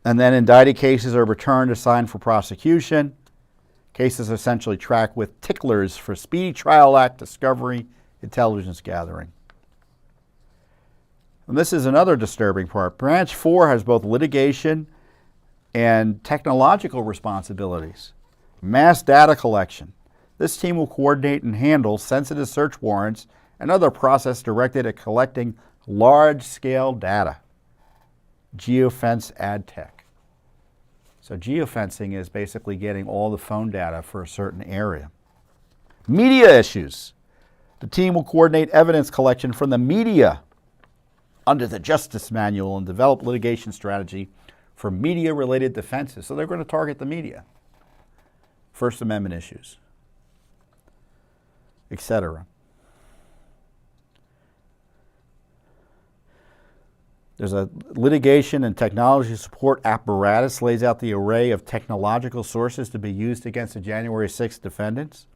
And then indicted cases are returned assigned for prosecution. Cases are essentially tracked with ticklers for Speedy Trial Act discovery, intelligence gathering. And this is another disturbing part. Branch 4 has both litigation and technological responsibilities. Mass data collection. This team will coordinate and handle sensitive search warrants and other process directed at collecting large-scale data. Geofence ad tech. So geofencing is basically getting all the phone data for a certain area. Media issues. The team will coordinate evidence collection from the media under the Justice Manual and develop litigation strategy for media-related defenses. So they're going to target the media. First Amendment issues, etc. There's a litigation and technology support apparatus, lays out the array of technological sources to be used against the January 6th defendants.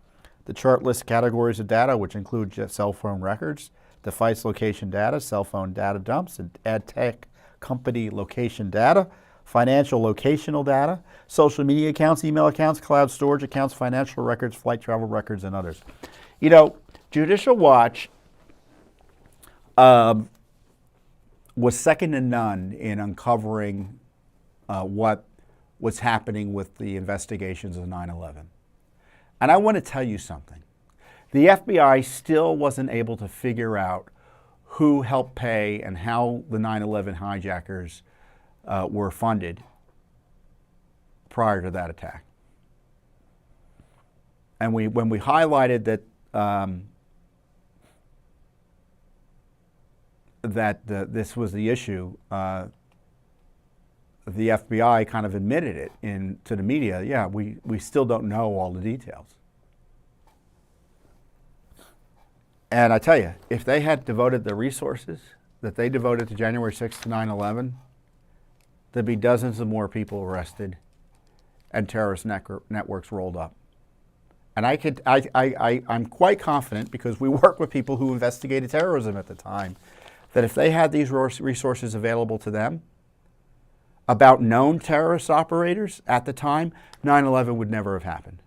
The chart lists categories of data, which include cell phone records, device location data, cell phone data dumps, and ad tech company location data, financial locational data, social media accounts, email accounts, cloud storage accounts, financial records, flight travel records, and others. You know, Judicial Watch was second to none in uncovering what was happening with the investigations of 9/11. And I want to tell you something. The FBI still wasn't able to figure out who helped pay and how the 9/11 hijackers were funded prior to that attack. And when we highlighted that this was the issue, the FBI kind of admitted it to the media. Yeah, we still don't know all the details. And I tell you, if they had devoted the resources that they devoted to January 6th to 9/11, there'd be dozens of more people arrested and terrorist networks rolled up. And I'm quite confident, because we work with people who investigated terrorism at the time, that if they had these resources available to them about known terrorist operators at the time, 9/11 would never have happened.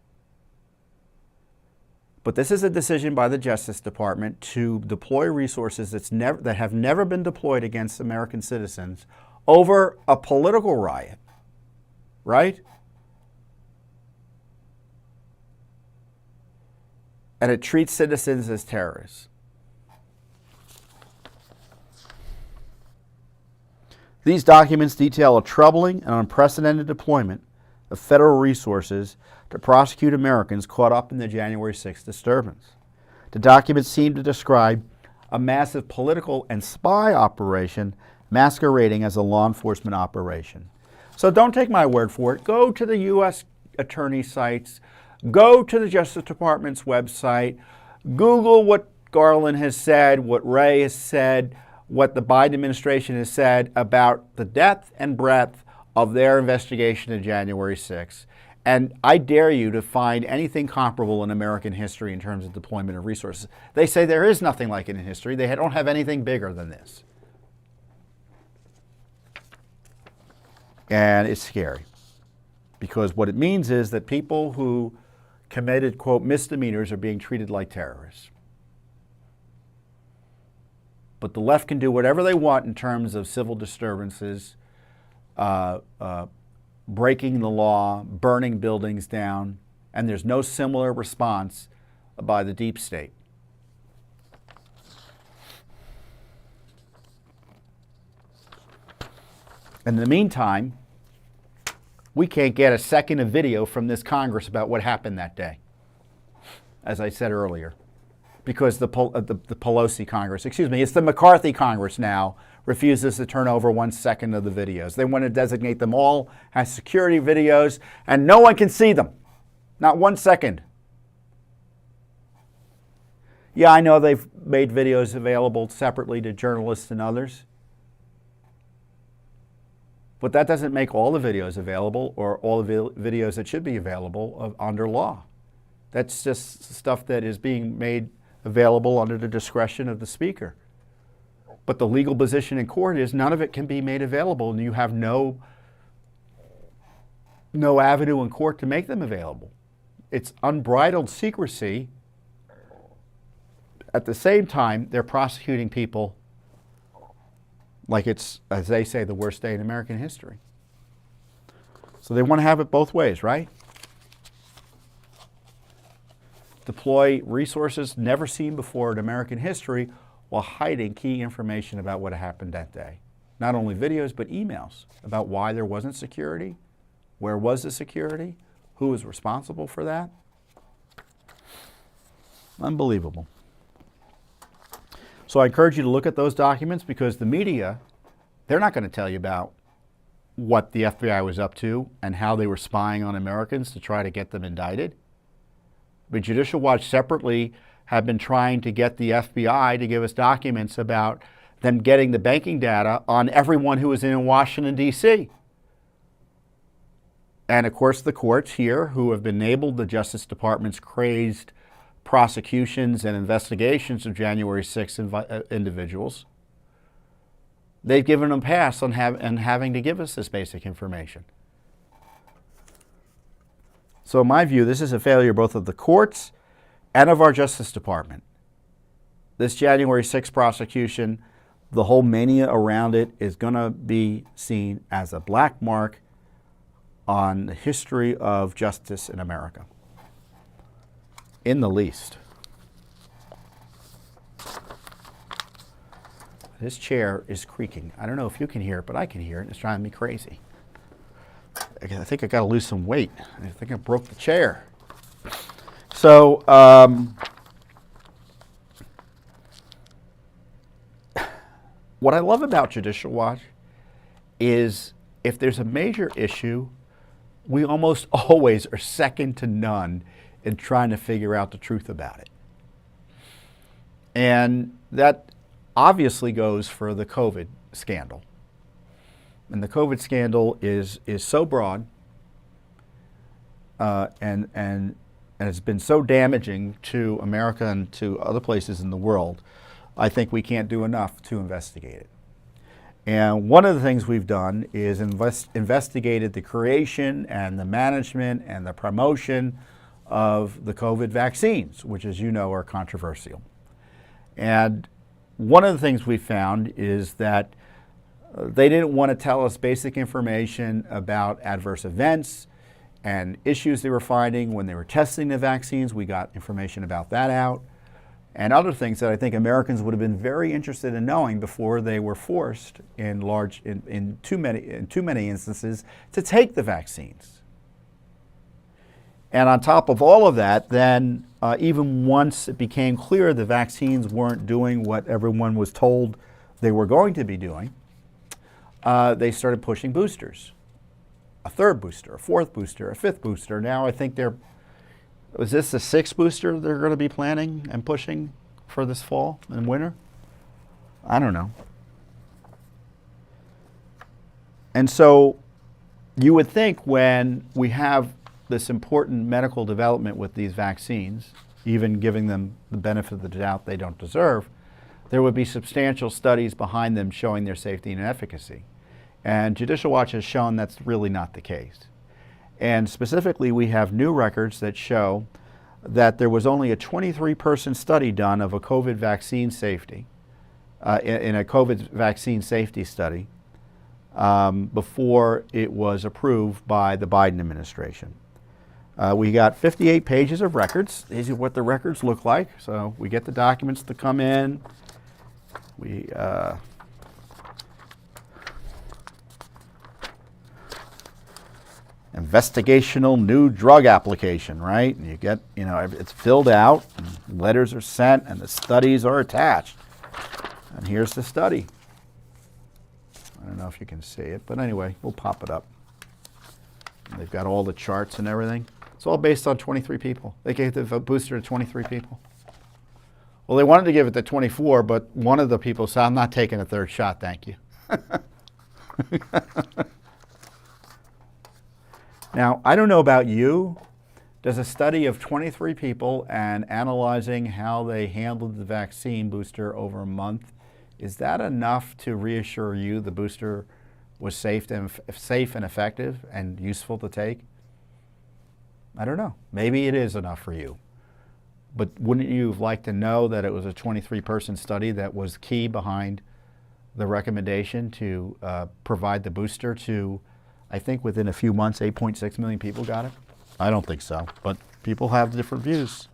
But this is a decision by the Justice Department to deploy resources that have never been deployed against American citizens over a political riot, right? And it treats citizens as terrorists. These documents detail a troubling and unprecedented deployment of federal resources to prosecute Americans caught up in the January 6th disturbance. The documents seem to describe a massive political and spy operation masquerading as a law enforcement operation. So don't take my word for it. Go to the U.S. Attorney sites, go to the Justice Department's website, Google what Garland has said, what Wray has said, what the Biden administration has said about the depth and breadth of their investigation of January 6th. And I dare you to find anything comparable in American history in terms of deployment of resources. They say there is nothing like it in history. They don't have anything bigger than this. And it's scary, because what it means is that people who committed, quote, misdemeanors are being treated like terrorists. But the left can do whatever they want in terms of civil disturbances, breaking the law, burning buildings down, and there's no similar response by the deep state. In the meantime, we can't get a second of video from this Congress about what happened that day, as I said earlier, because the Pelosi Congress, excuse me, it's the McCarthy Congress now, refuses to turn over 1 second of the videos. They want to designate them all as security videos, and no one can see them. Not 1 second. Yeah, I know they've made videos available separately to journalists and others. But that doesn't make all the videos available or all the videos that should be available under law. That's just stuff that is being made available under the discretion of the Speaker. But the legal position in court is none of it can be made available, and you have no avenue in court to make them available. It's unbridled secrecy. At the same time, they're prosecuting people like it's, as they say, the worst day in American history. So they want to have it both ways, right? Deploy resources never seen before in American history while hiding key information about what happened that day. Not only videos, but emails about why there wasn't security, where was the security, who was responsible for that. Unbelievable. So I encourage you to look at those documents, because the media, they're not going to tell you about what the FBI was up to and how they were spying on Americans to try to get them indicted. But Judicial Watch separately have been trying to get the FBI to give us documents about them getting the banking data on everyone who was in Washington, D.C. And of course, the courts here, who have enabled the Justice Department's crazed prosecutions and investigations of January 6th individuals, they've given them a pass on having to give us this basic information. So in my view, this is a failure both of the courts and of our Justice Department. This January 6th prosecution, the whole mania around it, is going to be seen as a black mark on the history of justice in America, in the least. This chair is creaking. I don't know if you can hear it, but I can hear it. It's driving me crazy. I think I got to lose some weight. I think I broke the chair. So, what I love about Judicial Watch is if there's a major issue, we almost always are second to none in trying to figure out the truth about it. And that obviously goes for the COVID scandal. And the COVID scandal is so broad and has been so damaging to America and to other places in the world, I think we can't do enough to investigate it. And one of the things we've done is investigated the creation and the management and the promotion of the COVID vaccines, which, as you know, are controversial. And one of the things we found is that they didn't want to tell us basic information about adverse events and issues they were finding when they were testing the vaccines. We got information about that out, and other things that I think Americans would have been very interested in knowing before they were forced in too many instances to take the vaccines. And on top of all of that, then even once it became clear the vaccines weren't doing what everyone was told they were going to be doing, they started pushing boosters. A third booster, a fourth booster, a fifth booster. Now I think was this the sixth booster they're going to be planning and pushing for this fall and winter? I don't know. And so you would think when we have this important medical development with these vaccines, even giving them the benefit of the doubt they don't deserve, there would be substantial studies behind them showing their safety and efficacy. And Judicial Watch has shown that's really not the case. And specifically, we have new records that show that there was only a 23-person study done of a COVID vaccine safety, in a COVID vaccine safety study, before it was approved by the Biden administration. We got 58 pages of records. These are what the records look like. So we get the documents to come in. investigational new drug application, right? And you get, it's filled out, and letters are sent, and the studies are attached. And here's the study. I don't know if you can see it, but anyway, we'll pop it up. And they've got all the charts and everything. It's all based on 23 people. They gave the booster to 23 people. Well, they wanted to give it to 24, but one of the people said, I'm not taking a third shot, thank you. Now, I don't know about you. Does a study of 23 people and analyzing how they handled the vaccine booster over a month, is that enough to reassure you the booster was safe and effective and useful to take? I don't know. Maybe it is enough for you. But wouldn't you like to know that it was a 23-person study that was key behind the recommendation to provide the booster to, I think within a few months, 8.6 million people got it? I don't think so, but people have different views.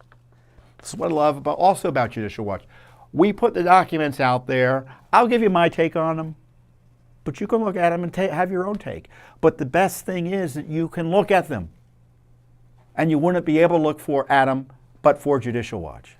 This is what I love also about Judicial Watch. We put the documents out there. I'll give you my take on them, but you can look at them and have your own take. But the best thing is that you can look at them, and you wouldn't be able to look at them but for Judicial Watch.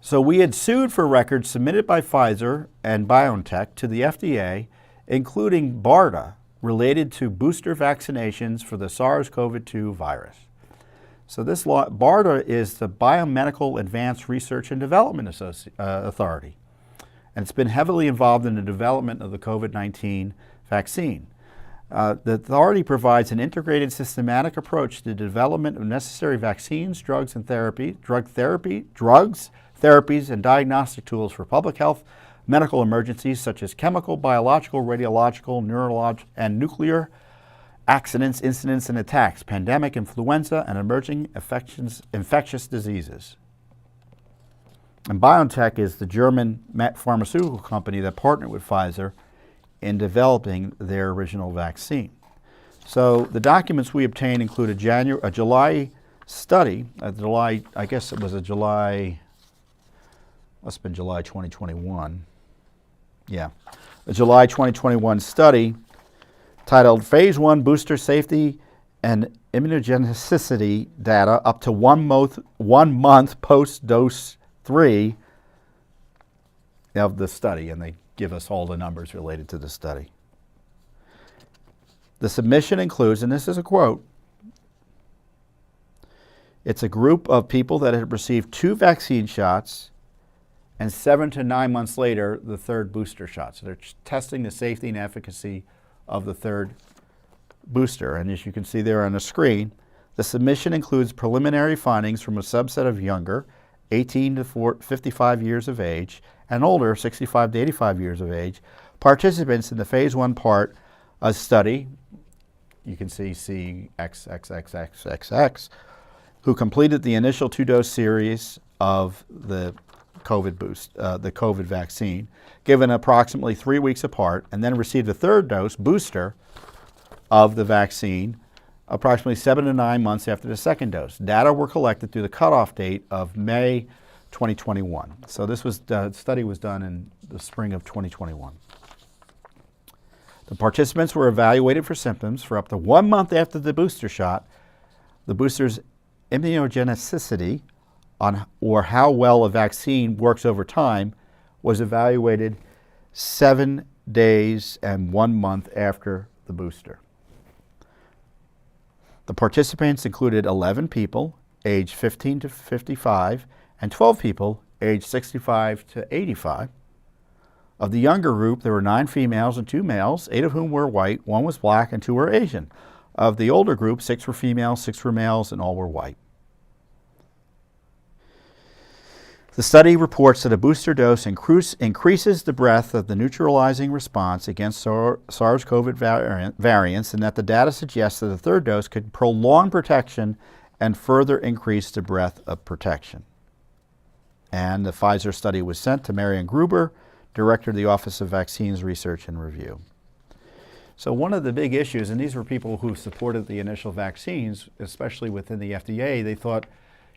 So we had sued for records submitted by Pfizer and BioNTech to the FDA, including BARDA, related to booster vaccinations for the SARS-CoV-2 virus. So this BARDA is the Biomedical Advanced Research and Development Authority, and it's been heavily involved in the development of the COVID-19 vaccine. The authority provides an integrated, systematic approach to the development of necessary vaccines, drugs, and drugs, therapies, and diagnostic tools for public health, medical emergencies such as chemical, biological, radiological, neurological, and nuclear accidents, incidents, and attacks, pandemic, influenza, and emerging infectious diseases. And BioNTech is the German pharmaceutical company that partnered with Pfizer in developing their original vaccine. So the documents we obtained include a July study, I guess it was must have been July 2021. Yeah, a July 2021 study titled Phase 1 Booster Safety and Immunogenicity Data up to 1 month post-dose 3 of the study, and they give us all the numbers related to the study. The submission includes, and this is a quote, it's a group of people that had received 2 vaccine shots and 7 to 9 months later, the 3rd booster shot. So they're testing the safety and efficacy of the 3rd booster. And as you can see there on the screen, the submission includes preliminary findings from a subset of younger, 18 to 55 years of age, and older, 65 to 85 years of age, participants in the Phase 1 part of study, you can see CXXXXXX, who completed the initial 2-dose series of the COVID vaccine, given approximately 3 weeks apart, and then received a 3rd dose booster of the vaccine approximately 7 to 9 months after the 2nd dose. Data were collected through the cutoff date of May 2021. So the study was done in the spring of 2021. The participants were evaluated for symptoms for up to 1 month after the booster shot. The booster's immunogenicity or how well a vaccine works over time was evaluated 7 days and 1 month after the booster. The participants included 11 people aged 15 to 55 and 12 people aged 65 to 85. Of the younger group, there were 9 females and 2 males, 8 of whom were white, 1 was black, and 2 were Asian. Of the older group, 6 were females, 6 were males, and all were white. The study reports that a booster dose increases the breadth of the neutralizing response against SARS-CoV variants, and that the data suggests that the 3rd dose could prolong protection and further increase the breadth of protection. And the Pfizer study was sent to Marion Gruber, Director of the Office of Vaccines Research and Review. So one of the big issues, and these were people who supported the initial vaccines, especially within the FDA, they thought,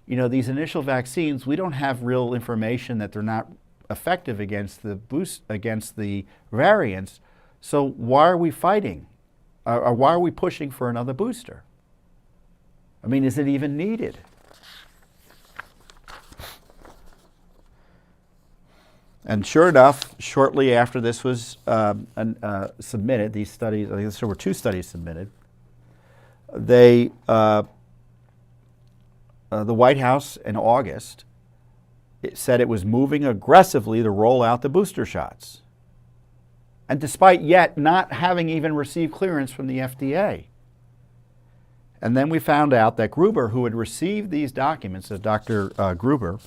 these initial vaccines, we don't have real information that they're not effective against the variants. So why are we fighting? Or why are we pushing for another booster? I mean, is it even needed? And sure enough, shortly after this was submitted, these studies, I think there were 2 studies submitted, the White House in August said it was moving aggressively to roll out the booster shots. And despite yet not having even received clearance from the FDA. And then we found out that Gruber, who had received these documents, as Dr. Gruber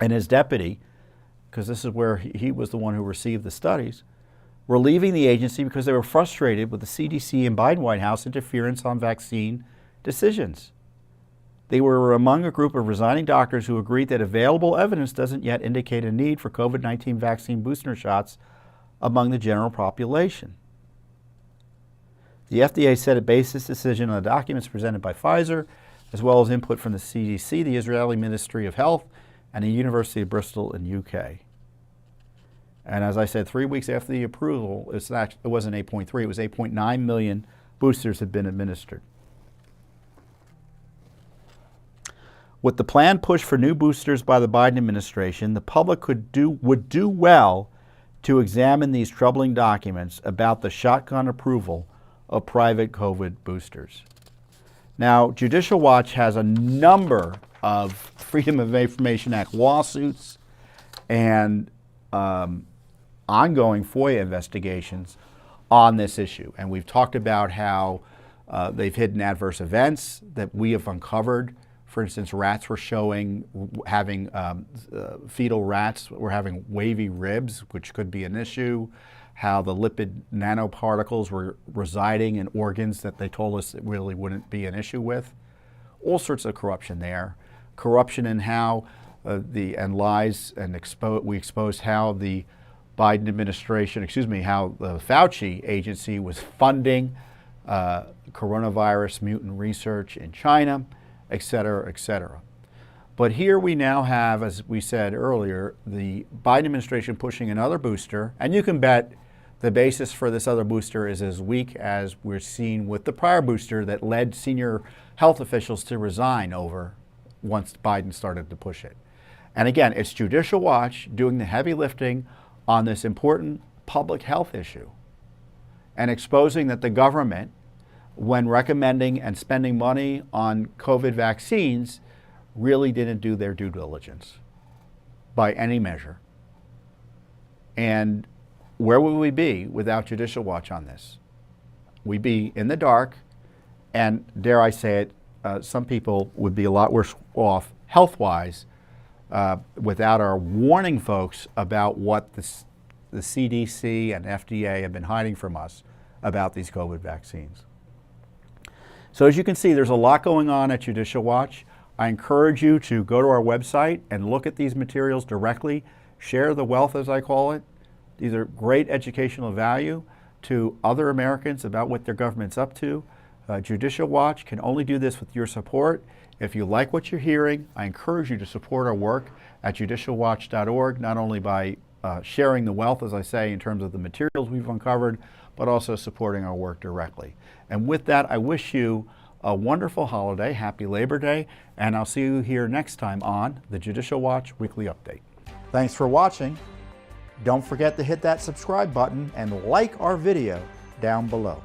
and his deputy, because this is where he was the one who received the studies, were leaving the agency because they were frustrated with the CDC and Biden White House interference on vaccine decisions. They were among a group of resigning doctors who agreed that available evidence doesn't yet indicate a need for COVID-19 vaccine booster shots among the general population. The FDA said it based its decision on the documents presented by Pfizer, as well as input from the CDC, the Israeli Ministry of Health, and the University of Bristol in UK. And as I said, 3 weeks after the approval, it wasn't 8.3, it was 8.9 million boosters had been administered. With the planned push for new boosters by the Biden administration, the public would do well to examine these troubling documents about the shotgun approval of private COVID boosters. Now, Judicial Watch has a number of Freedom of Information Act lawsuits and ongoing FOIA investigations on this issue. And we've talked about how they've hidden adverse events that we have uncovered. For instance, rats were showing having fetal rats were having wavy ribs, which could be an issue. How the lipid nanoparticles were residing in organs that they told us it really wouldn't be an issue with. All sorts of corruption there. Corruption in how lies, and we exposed how the Biden administration, how the Fauci agency was funding coronavirus mutant research in China, et cetera, et cetera. But here we now have, as we said earlier, the Biden administration pushing another booster, and you can bet the basis for this other booster is as weak as we're seeing with the prior booster that led senior health officials to resign over once Biden started to push it. And again, it's Judicial Watch doing the heavy lifting on this important public health issue and exposing that the government, when recommending and spending money on COVID vaccines, really didn't do their due diligence by any measure. And where would we be without Judicial Watch on this? We'd be in the dark, and dare I say it, some people would be a lot worse off health-wise without our warning folks about what the CDC and FDA have been hiding from us about these COVID vaccines. So as you can see, there's a lot going on at Judicial Watch. I encourage you to go to our website and look at these materials directly. Share the wealth, as I call it. These are great educational value to other Americans about what their government's up to. Judicial Watch can only do this with your support. If you like what you're hearing, I encourage you to support our work at judicialwatch.org, not only by sharing the wealth, as I say, in terms of the materials we've uncovered, but also supporting our work directly. And with that, I wish you a wonderful holiday, happy Labor Day, and I'll see you here next time on the Judicial Watch Weekly Update. Thanks for watching. Don't forget to hit that subscribe button and like our video down below.